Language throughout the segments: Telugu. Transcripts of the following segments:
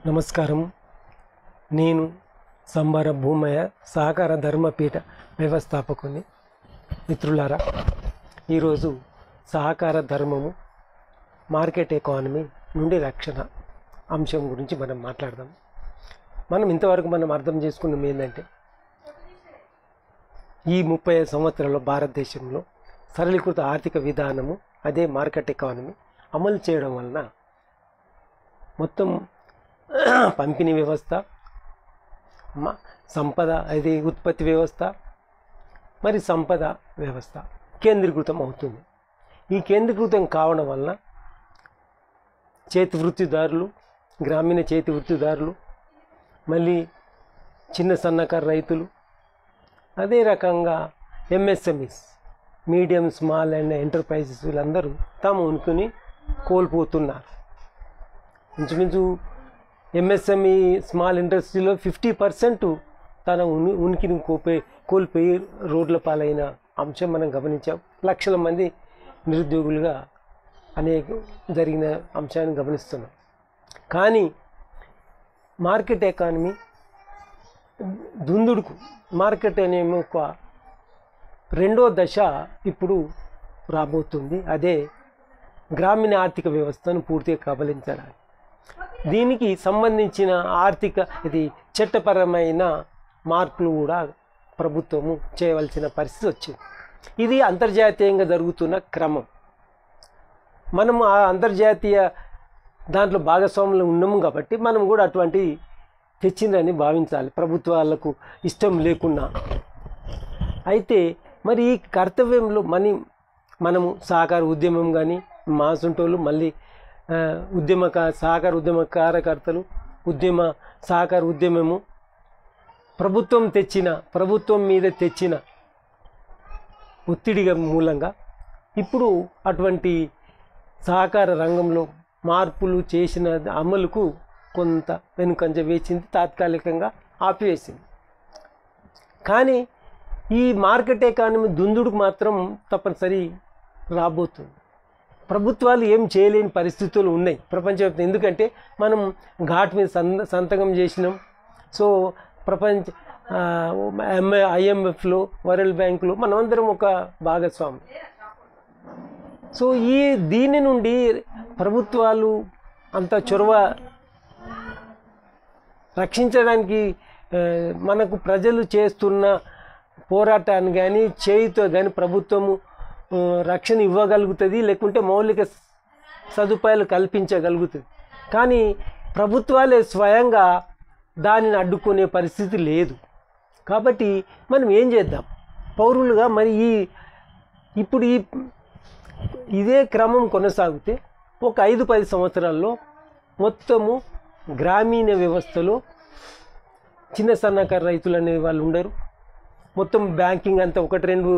నమస్కారం. నేను సంబర భూమయ్య, సహకార ధర్మపీఠ వ్యవస్థాపకుని. మిత్రులారా, ఈరోజు సహకార ధర్మము, మార్కెట్ ఎకానమీ నుండి రక్షణ అంశం గురించి మనం మాట్లాడదాం. ఇంతవరకు అర్థం చేసుకున్నాం ఏంటంటే, ఈ 30 సంవత్సరాల్లో భారతదేశంలో సరళీకృత ఆర్థిక విధానము, అదే మార్కెట్ ఎకానమీ అమలు చేయడం వలన మొత్తం పంపిణీ వ్యవస్థ, సంపద, అది ఉత్పత్తి వ్యవస్థ, మరి సంపద వ్యవస్థ కేంద్రీకృతం అవుతుంది. ఈ కేంద్రీకృతం కావడం వలన చేతి వృత్తిదారులు, గ్రామీణ చేతి వృత్తిదారులు, మళ్ళీ చిన్న సన్నకారు రైతులు, అదే రకంగా MSMEs, medium small and enterprises, వీళ్ళందరూ తమ ఉనికిని కోల్పోతున్నారు. ఇంచుమించు ఎంఎస్ఎంఈ స్మాల్ ఇండస్ట్రీలో 50% తన ఉనికిని కోల్పోయి రోడ్ల పాలైన అంశం మనం గమనించాం. లక్షల మంది నిరుద్యోగులుగా జరిగిన అంశాన్ని గమనిస్తున్నాం. కానీ మార్కెట్ ఎకానమీ దుందుడుకు, మార్కెట్ అనేమో ఒక రెండో దశ ఇప్పుడు రాబోతుంది. అదే గ్రామీణ ఆర్థిక వ్యవస్థను పూర్తిగా కబలించడానికి. దీనికి సంబంధించిన చట్టపరమైన మార్పులు కూడా ప్రభుత్వము చేయవలసిన పరిస్థితి వచ్చింది. ఇది అంతర్జాతీయంగా జరుగుతున్న క్రమం. మనము ఆ అంతర్జాతీయ దాంట్లో భాగస్వాములు ఉన్నాము కాబట్టి మనం కూడా అటువంటి తెచ్చిందని భావించాలి, ప్రభుత్వాలకు ఇష్టం లేకున్నా. అయితే మరి ఈ కర్తవ్యంలో మనము సహకార ఉద్యమం కానీ, మాసంటోళ్ళు, మళ్ళీ సహకార ఉద్యమ కార్యకర్తలు, సహకార ఉద్యమము ప్రభుత్వం మీద తెచ్చిన ఒత్తిడిగా మూలంగా ఇప్పుడు అటువంటి సహకార రంగంలో మార్పులు చేసిన అమలుకు కొంత వెనుకంజ వేసింది, తాత్కాలికంగా ఆపివేసింది. కానీ ఈ మార్కెట్ ఎకానమీ దుందుడుకు మాత్రం తప్పనిసరి రాబోతుంది. ప్రభుత్వాలు ఏం చేయలేని పరిస్థితులు ఉన్నాయి ప్రపంచవ్యాప్తంగా. ఎందుకంటే మనం ఘాట్ మీద సంతకం చేసినాం. సో IMFలో, వరల్డ్ బ్యాంకులో మనమందరం ఒక భాగస్వామి. సో దీని నుండి ప్రభుత్వాలు అంత చొరవ రక్షించడానికి, మనకు ప్రజలు చేస్తున్న పోరాటాన్ని కానీ, చేయితో కానీ ప్రభుత్వము రక్షణ ఇవ్వగలుగుతుంది, లేకుంటే మౌలిక సదుపాయాలు కల్పించగలుగుతుంది. కానీ ప్రభుత్వాలే స్వయంగా దానిని అడ్డుకునే పరిస్థితి లేదు. కాబట్టి మనం ఏం చేద్దాం పౌరులుగా? మరి ఇప్పుడు ఇదే క్రమం కొనసాగితే ఒక 5-10 సంవత్సరాల్లో మొత్తము గ్రామీణ వ్యవస్థలో చిన్న సన్నకారు రైతులు అనే వాళ్ళు ఉండరు. మొత్తం బ్యాంకింగ్ అంతా 1-2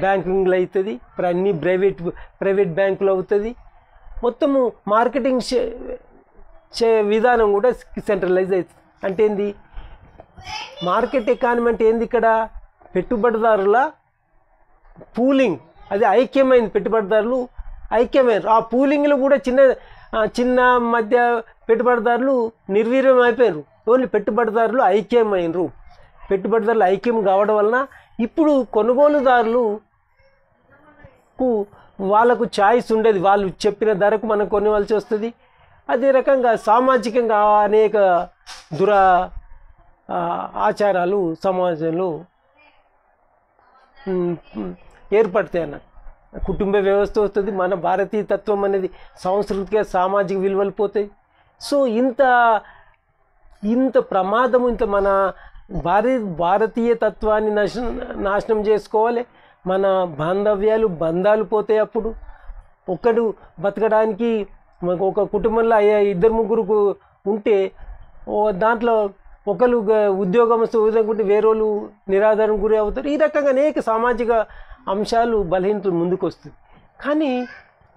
బ్యాంకింగ్లు అవుతుంది, అన్ని ప్రైవేట్ బ్యాంకులు అవుతుంది. మొత్తము మార్కెటింగ్ విధానం కూడా సెంట్రలైజ్ అవుతుంది. అంటే ఏంది మార్కెట్ ఎకానమీ అంటే ఏంది? ఇక్కడ పెట్టుబడిదారుల పూలింగ్, అది ఐక్యమైంది. పెట్టుబడిదారులు ఐక్యమైనరు. ఆ పూలింగ్లో కూడా చిన్న మధ్య పెట్టుబడిదారులు నిర్వీర్యం అయిపోయారు. ఓన్లీ పెట్టుబడిదారులు ఐక్యమైనరు. పెట్టుబడిదారులు ఐక్యం కావడం వలన ఇప్పుడు కొనుగోలుదారులకు వాళ్ళకు ఛాయిస్ ఉండేది, వాళ్ళు చెప్పిన ధరకు మనం కొనవలసి వస్తుంది. అదే రకంగా సామాజికంగా అనేక ఆచారాలు సమాజంలో ఏర్పడతాయి అన్న. కుటుంబ వ్యవస్థ వస్తుంది. మన భారతీయ తత్వం అనేది సాంస్కృతిక సామాజిక విలువలు పోతాయి. సో ఇంత ప్రమాదము, మన భారతీయ తత్వాన్ని నాశనం చేసుకోవాలి. మన బంధాలు పోతాయి. అప్పుడు ఒకడు బతకడానికి, ఒక కుటుంబంలో 2-3 ఉంటే దాంట్లో ఒకరు ఉద్యోగంతో ఉదయకుంటే వేరేళ్ళు నిరాధారణ గురి అవుతారు. ఈ రకంగా అనేక సామాజిక అంశాలు, బలహీనతలు ముందుకు వస్తుంది. కానీ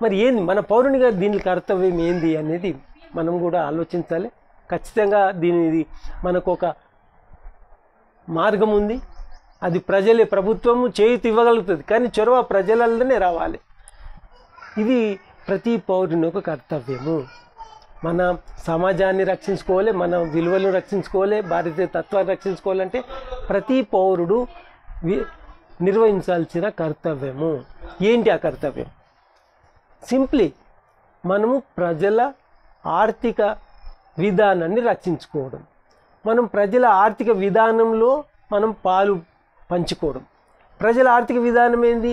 మరి ఏంది మన పౌరునిగా దీని కర్తవ్యం ఏంది అనేది మనం కూడా ఆలోచించాలి. ఖచ్చితంగా దీనిది మనకు ఒక మార్గం ఉంది. అది ప్రభుత్వము చేతి ఇవ్వగలుగుతుంది. కానీ చొరవ ప్రజలలోనే రావాలి. ఇది ప్రతి పౌరుని ఒక కర్తవ్యము. మన సమాజాన్ని రక్షించుకోవాలి, మన విలువలను రక్షించుకోవాలి, భారతీయ తత్వాన్ని రక్షించుకోవాలంటే ప్రతి పౌరుడు నిర్వహించాల్సిన కర్తవ్యము. ఏంటి ఆ కర్తవ్యం? సింప్లీ మనము ప్రజల ఆర్థిక విధానాన్ని రక్షించుకోవడం, మనం ప్రజల ఆర్థిక విధానంలో మనం పాలు పంచుకోవడం. ప్రజల ఆర్థిక విధానం ఏంది?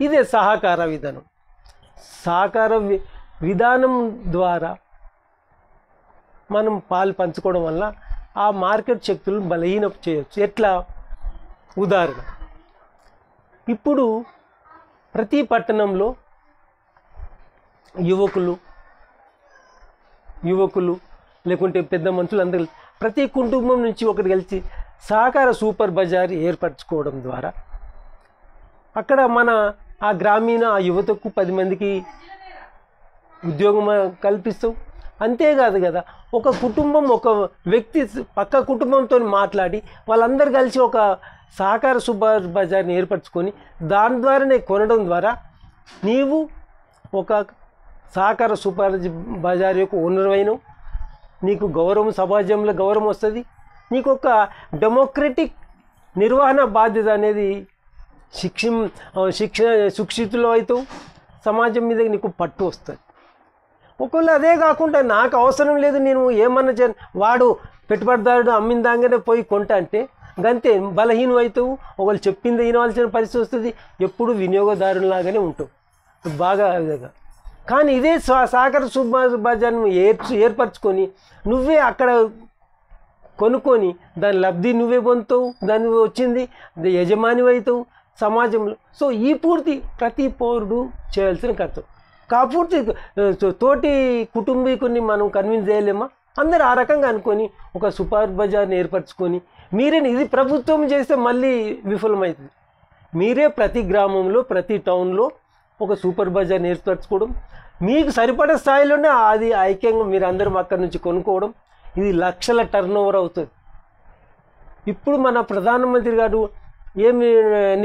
ఇదే సహకార విధానం. సహకార విధానం ద్వారా మనం పాలు పంచుకోవడం వల్ల ఆ మార్కెట్ శక్తులను బలహీనం చేయొచ్చు. ఎట్లా? ఉదాహరణ, ఇప్పుడు ప్రతి పట్టణంలో యువకులు లేకుంటే పెద్ద మనుషులు అందరూ ప్రతి కుటుంబం నుంచి ఒకటి కలిసి సహకార సూపర్ బజార్ ఏర్పరచుకోవడం ద్వారా అక్కడ మన ఆ గ్రామీణ ఆ యువతకు 10 మందికి ఉద్యోగం కల్పిస్తాం. అంతేకాదు కదా, ఒక కుటుంబం ఒక వ్యక్తి పక్క కుటుంబంతో మాట్లాడి వాళ్ళందరూ కలిసి ఒక సహకార సూపర్ బజార్ని ఏర్పరచుకొని దాని ద్వారానే కొనడం ద్వారా నీవు ఒక సహకార సూపర్ బజార్ యొక్క ఓనర్ అయినావు, నీకు గౌరవం, సమాజంలో గౌరవం వస్తుంది, నీకు ఒక డెమోక్రటిక్ నిర్వహణ బాధ్యత అనేది శిక్షితులు అవుతావు, సమాజం మీద నీకు పట్టు వస్తుంది. ఒకవేళ అదే కాకుండా నాకు అవసరం లేదు, నేను ఏమన్నా వాడు పెట్టుబడిదారుడు అమ్మిన దాగానే పోయి కొంటా అంటే గంతే బలహీనం అవుతావు, ఒకళ్ళు చెప్పింది వినవలసిన పరిస్థితి వస్తుంది, ఎప్పుడు వినియోగదారులాగానే ఉంటావు బాగా. కానీ ఇదే సహకార సూపర్ బజార్ను ఏర్పరచుకొని నువ్వే అక్కడ కొనుక్కొని దాని లబ్ధి నువ్వే పొందుతావు, దాని వచ్చింది యజమాని అవుతావు సమాజంలో. సో ఈ పూర్తి ప్రతి పౌరుడు చేయాల్సిన కర్తవ్యం. కాపూర్తి తోటి కుటుంబీకుని మనం కన్విన్స్ చేయలేమా? అందరూ ఆ రకంగా అనుకొని ఒక సూపర్ బజార్ని ఏర్పరచుకొని మీరే, ఇది ప్రభుత్వం చేస్తే మళ్ళీ విఫలమవుతుంది. మీరే ప్రతి గ్రామంలో ప్రతి టౌన్లో ఒక సూపర్ బజార్ని ఏర్పరచుకోవడం, మీకు సరిపడే స్థాయిలోనే అది ఐక్యంగా మీరు అందరం అక్కడి నుంచి కొనుక్కోవడం, ఇది లక్షల టర్నోవర్ అవుతుంది. ఇప్పుడు మన ప్రధానమంత్రి గారు ఏమి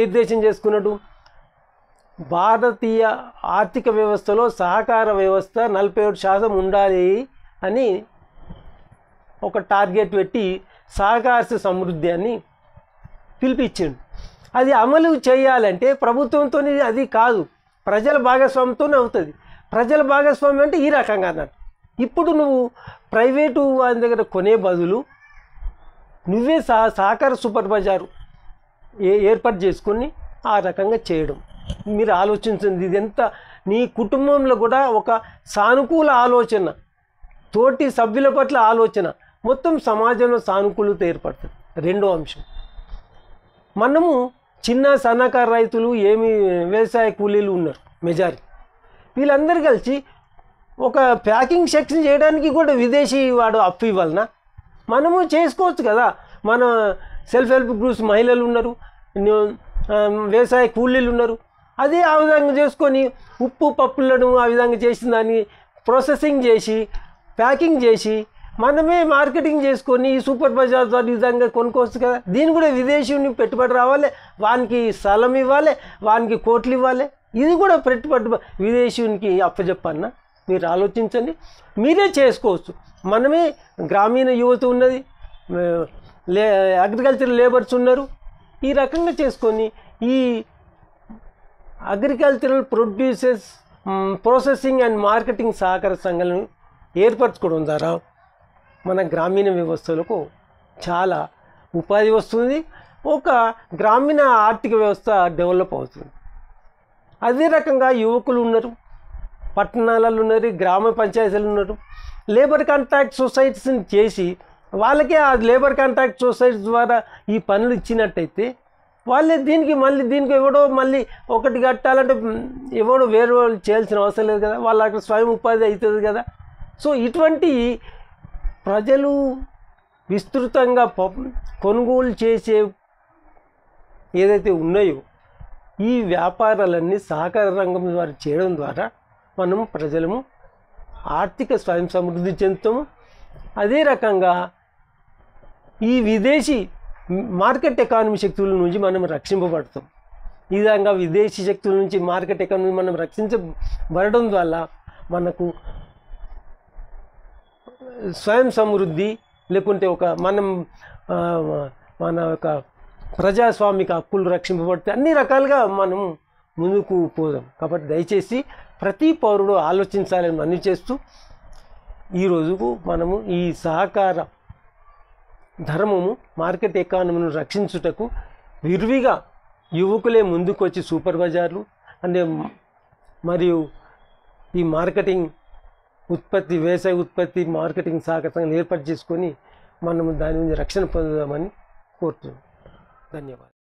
నిర్దేశం చేసుకున్నాడు? భారతీయ ఆర్థిక వ్యవస్థలో సహకార వ్యవస్థ 47% ఉండాలి అని ఒక టార్గెట్ పెట్టి సహకార సమృద్ధి అని పిలిపించిండు. అది అమలు చేయాలంటే ప్రభుత్వంతో అది కాదు, ప్రజల భాగస్వామ్యంతోనే అవుతుంది. ప్రజల భాగస్వామ్యం అంటే ఈ రకంగా అన్నట్టు. ఇప్పుడు నువ్వు ప్రైవేటు వారి దగ్గర కొనే బదులు నువ్వే సహకార సూపర్ బజారు ఏర్పాటు చేసుకుని ఆ రకంగా చేయడం. మీరు ఆలోచించండి, ఇది ఎంత నీ కుటుంబంలో కూడా ఒక సానుకూల ఆలోచన, తోటి సభ్యుల పట్ల ఆలోచన, మొత్తం సమాజంలో సానుకూలత ఏర్పడుతుంది. రెండో అంశం, మనము చిన్న సన్నకారు రైతులు వ్యవసాయ కూలీలు ఉన్నారు మెజారిటీ, వీళ్ళందరూ కలిసి ఒక ప్యాకింగ్ సెక్షన్ చేయడానికి కూడా విదేశీ వాడు అప్పు ఇవ్వాలన్నా మనము చేసుకోవచ్చు కదా. మన సెల్ఫ్ హెల్ప్ గ్రూప్స్ మహిళలు ఉన్నారు, వ్యవసాయ కూలీలు ఉన్నారు, అదే ఆ విధంగా చేసుకొని ఉప్పు పప్పులను ఆ విధంగా చేసిన దాన్ని ప్రాసెసింగ్ చేసి ప్యాకింగ్ చేసి మనమే మార్కెటింగ్ చేసుకొని ఈ సూపర్ బజార్ ద్వారా ఈ విధంగా కొనుక్కోవచ్చు కదా. దీన్ని కూడా విదేశీయుని పెట్టుబడి రావాలి, వానికి స్థలం ఇవ్వాలి, వానికి కోట్లు ఇవ్వాలి, ఇది కూడా పెట్టుబడి విదేశీయునికి అప్పచెప్పన్నా. మీరు ఆలోచించండి, మీరే చేసుకోవచ్చు. మనమే గ్రామీణ యువత ఉన్నది, అగ్రికల్చర్ లేబర్స్ ఉన్నారు, ఈ రకంగా చేసుకొని ఈ agricultural producers processing and marketing సహకార సంఘాలను ఏర్పరచుకోవడం ద్వారా మన గ్రామీణ వ్యవస్థలకు చాలా ఉపాధి వస్తుంది, ఒక గ్రామీణ ఆర్థిక వ్యవస్థ డెవలప్ అవుతుంది. అదే రకంగా యువకులు ఉన్నారు, పట్టణాలలో ఉన్నారు, గ్రామ పంచాయతీలు ఉన్నారు, లేబర్ కాంట్రాక్ట్ సొసైటీస్ని చేసి వాళ్ళకే ఆ లేబర్ కాంట్రాక్ట్ సొసైటీస్ ద్వారా ఈ పనులు ఇచ్చినట్టయితే వాళ్ళే దీనికి ఎవడో మళ్ళీ ఒకటి కట్టాలంటే ఎవడో వేరే వాళ్ళు చేయాల్సిన అవసరం లేదు కదా, వాళ్ళకి స్వయం ఉపాధి అవుతుంది కదా. సో ఇటువంటి ప్రజలు విస్తృతంగా కొనుగోలు చేసే ఏదైతే ఉన్నాయో ఈ వ్యాపారాలన్నీ సహకార రంగం ద్వారా చేయడం ద్వారా మనం ప్రజలము ఆర్థిక స్వయం సమృద్ధి చెందుతాము. అదే రకంగా ఈ విదేశీ మార్కెట్ ఎకానమీ శక్తుల నుంచి మనం రక్షింపబడతాం. ఈ విధంగా విదేశీ శక్తుల నుంచి మార్కెట్ ఎకానమీ మనం రక్షించబడడం వల్ల మనకు స్వయం సమృద్ధి లేకుంటే ఒక మనం మన యొక్క ప్రజాస్వామిక హక్కులు రక్షింపబడితే అన్ని రకాలుగా మనం ముందుకు పోదాం. కాబట్టి దయచేసి ప్రతి పౌరుడు ఆలోచించాలని మనవి చేస్తూ ఈరోజుకు మనము ఈ సహకార ధర్మము మార్కెట్ ఎకానమీని రక్షించుటకు విరివిగా యువకులే ముందుకు వచ్చి సూపర్ బజార్లు అంటే మరియు ఈ మార్కెటింగ్ ఉత్పత్తి వ్యవసాయ ఉత్పత్తి మార్కెటింగ్ సహకారంగా ఏర్పాటు చేసుకొని మనము దాని నుంచి రక్షణ పొందుదామని కోరుతున్నాం. ధన్యవాదాలు.